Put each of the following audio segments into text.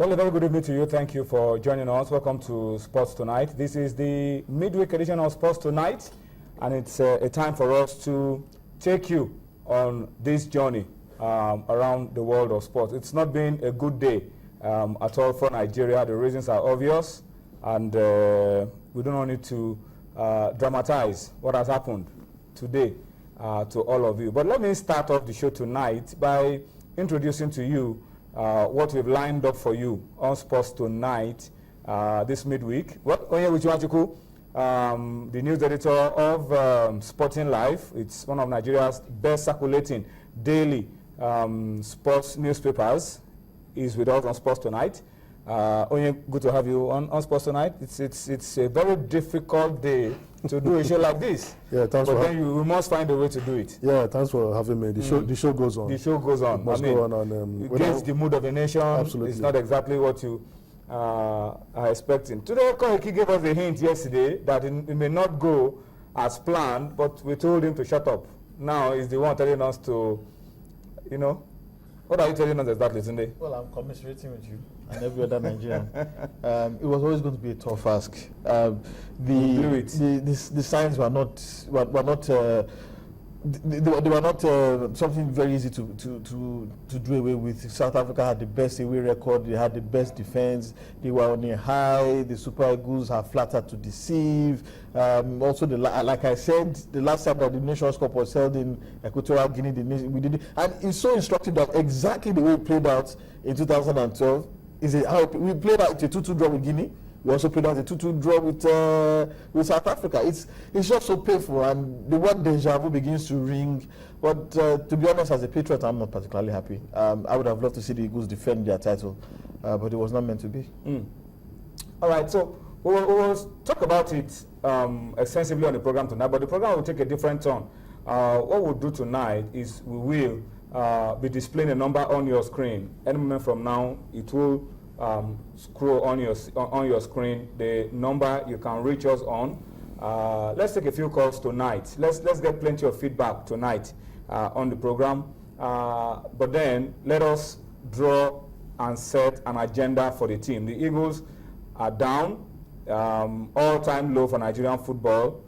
Well, a very good evening to you. Thank you for joining us. Welcome to Sports Tonight. This is the midweek edition of Sports Tonight, and it's a time for us to take you on this journey around the world of sports. It's not been a good day at all for Nigeria. The reasons are obvious, and we do not need to dramatize what has happened today to all of you. But let me start off the show tonight by introducing to you what we've lined up for you on Sports Tonight this midweek. The news editor of Sporting Life. It's one of Nigeria's best circulating daily sports newspapers. Is with us on Sports Tonight. Good to have you on Sports Tonight. It's a very difficult day to do a show like this. Yeah, thanks but then we must find a way to do it. Yeah, thanks for having me. The show goes on. The show goes on. It must go on. It gets the mood of the nation. Absolutely. It's not exactly what you are expecting. Today, Koiki gave us a hint yesterday that it may not go as planned, but we told him to shut up. Now he's the one telling us to, what are you telling us exactly, Tunde? Well, I'm commiserating with you and every other Nigerian. It was always going to be a tough ask. The signs were not something very easy to do away with. South Africa had the best away record. They had the best defense. They were on a high. The Super Eagles are flattered to deceive. Also, like I said, the last time that the Nations Cup was held in Equatorial Guinea, we did it, and it's so instructive that exactly the way it played out in 2012 is how we played out a 2-2 draw with Guinea. We also played out a 2-2 draw with South Africa. It's just so painful, and the word deja vu begins to ring. But to be honest, as a patriot, I'm not particularly happy. I would have loved to see the Eagles defend their title, but it was not meant to be. All right, so we'll talk about it extensively on the program tonight, but the program will take a different turn. What we'll do tonight is we will be displaying a number on your screen. Any moment from now, it will scroll on your screen the number you can reach us on. Let's take a few calls tonight. Let's get plenty of feedback tonight on the program. But then let us draw and set an agenda for the team. The Eagles are down, all-time low for Nigerian football.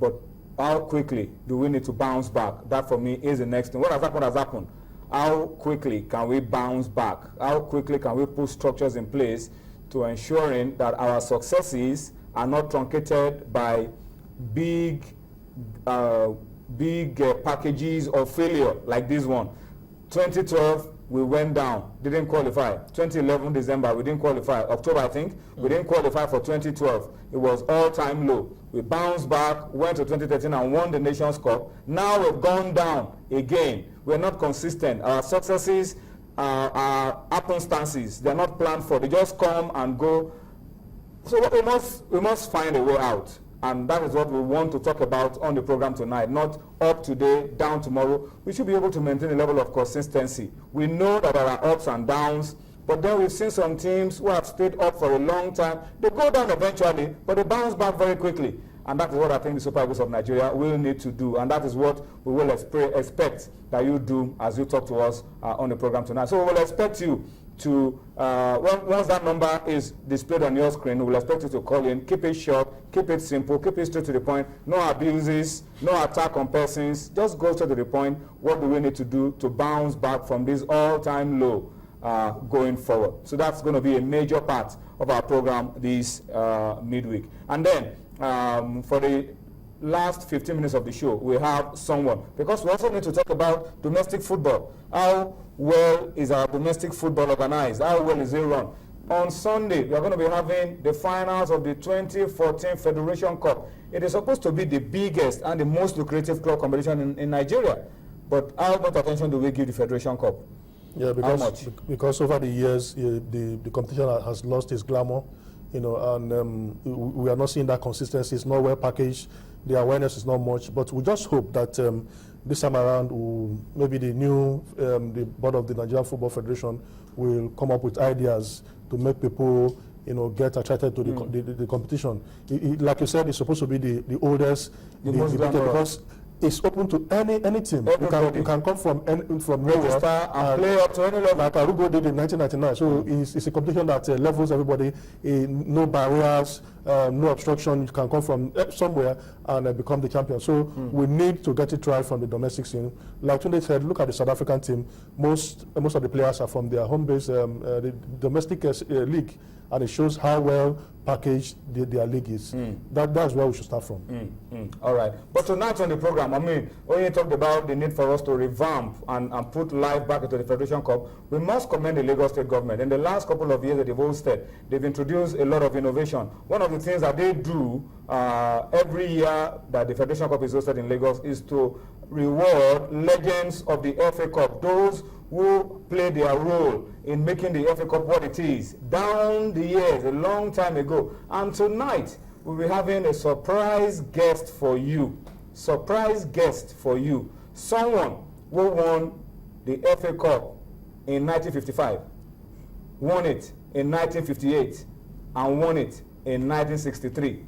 But how quickly do we need to bounce back? That for me is the next thing. What has happened? How quickly can we bounce back? How quickly can we put structures in place to ensuring that our successes are not truncated by big packages of failure like this one? 2012, we went down, didn't qualify. 2011, December, we didn't qualify. October, I think, we didn't qualify for 2012. It was all-time low. We bounced back, went to 2013 and won the Nations Cup. Now we've gone down again. We're not consistent. Our successes are happenstances. They're not planned for. They just come and go. So we must find a way out. And that is what we want to talk about on the program tonight. Not up today, down tomorrow. We should be able to maintain a level of consistency. We know that there are ups and downs, but then we've seen some teams who have stayed up for a long time. They go down eventually, but they bounce back very quickly. And that is what I think the Super Eagles of Nigeria will need to do. And that is what we will expect that you do as you talk to us on the program tonight. So we will expect you to, once that number is displayed on your screen, we will expect you to call in. Keep it short, keep it simple, keep it straight to the point. No abuses, no attack on persons. Just go straight to the point. What do we need to do to bounce back from this all-time low going forward? So that's going to be a major part of our program this midweek. And then, for the last 15 minutes of the show, we have someone, because we also need to talk about domestic football. How well is our domestic football organized? How well is it run? On Sunday, we are going to be having the finals of the 2014 Federation Cup. It is supposed to be the biggest and the most lucrative club competition in Nigeria. But how much attention do we give the Federation Cup? Yeah, because over the years, the competition has lost its glamour. And we are not seeing that consistency. It's not well packaged. The awareness is not much. But we just hope that this time around, maybe the board of the Nigerian Football Federation will come up with ideas to make people, get attracted to the competition. Like you said, it's supposed to be the oldest, because It's open to any team. You can come from nowhere register and play up to any level. Like Arugo did in 1999. So it's a competition that levels everybody. No barriers, no obstruction. You can come from somewhere and become the champion. So we need to get it right from the domestic scene. Like Tunde said, look at the South African team. Most of the players are from their home base, the domestic league, and it shows how well packaged their league is. That's where we should start from. All right. But tonight on the program, I mean, when you talked about the need for us to revamp and put life back into the Federation Cup, we must commend the Lagos State government. In the last couple of years that they've hosted, they've introduced a lot of innovation. One of the things that they do every year that the Federation Cup is hosted in Lagos is to reward legends of the FA Cup, those who played their role in making the FA Cup what it is down the years, a long time ago. And tonight, we'll be having a surprise guest for you. Surprise guest for you. Someone who won the FA Cup in 1955, won it in 1958, and won it in 1963.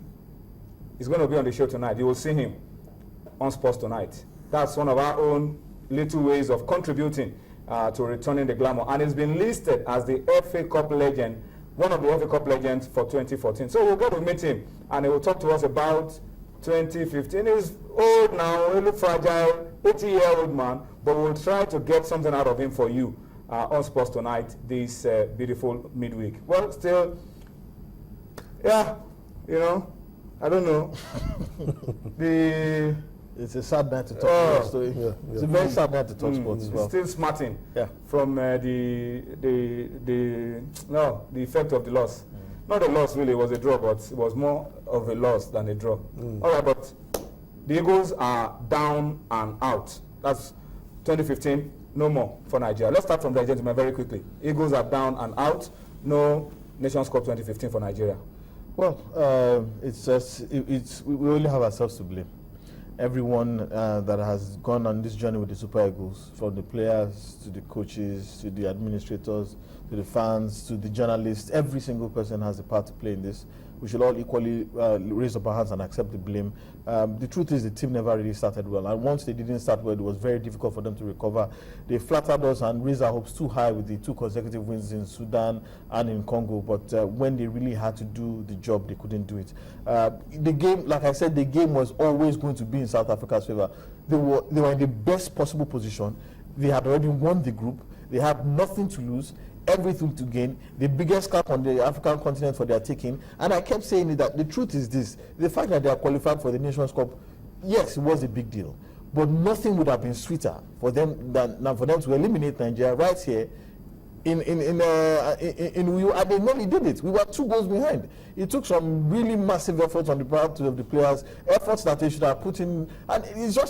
He's going to be on the show tonight. You will see him on Sports Tonight. That's one of our own little ways of contributing to returning the glamour. And it's been listed as the FA Cup legend, one of the FA Cup legends for 2014. So we'll go to meet him, and he will talk to us about 2015. He's old now, really fragile, 80-year-old man, but we'll try to get something out of him for you on Sports Tonight this beautiful midweek. Well, still, yeah, you know, I don't know. It's a sad night to talk sports. It's a very sad night to talk sports as well. Still smarting from the effect of the loss. Not a loss really, it was a draw, but it was more of a loss than a draw. All right, but the Eagles are down and out. That's 2015, no more for Nigeria. Let's start from there, gentlemen, very quickly. Eagles are down and out. No Nations Cup 2015 for Nigeria. Well, it's just we only have ourselves to blame. Everyone that has gone on this journey with the Super Eagles, from the players to the coaches to the administrators to the fans to the journalists, every single person has a part to play in this. We should all equally raise up our hands and accept the blame. The truth is the team never really started well, and once they didn't start well, it was very difficult for them to recover. They flattered us and raised our hopes too high with the 2 consecutive wins in Sudan and in Congo, but when they really had to do the job, they couldn't do it. The game, like I said, the game was always going to be in South Africa's favor. They were in the best possible position. They had already won the group. They had nothing to lose, everything to gain, the biggest cup on the African continent for their taking. And I kept saying that the truth is this: the fact that they are qualified for the Nations Cup, yes, it was a big deal, but nothing would have been sweeter for them than for them to eliminate Nigeria right here in Uyo, and they nearly did it. We were 2 goals behind. It took some really massive efforts on the part of the players, efforts that they should have put in, and it's just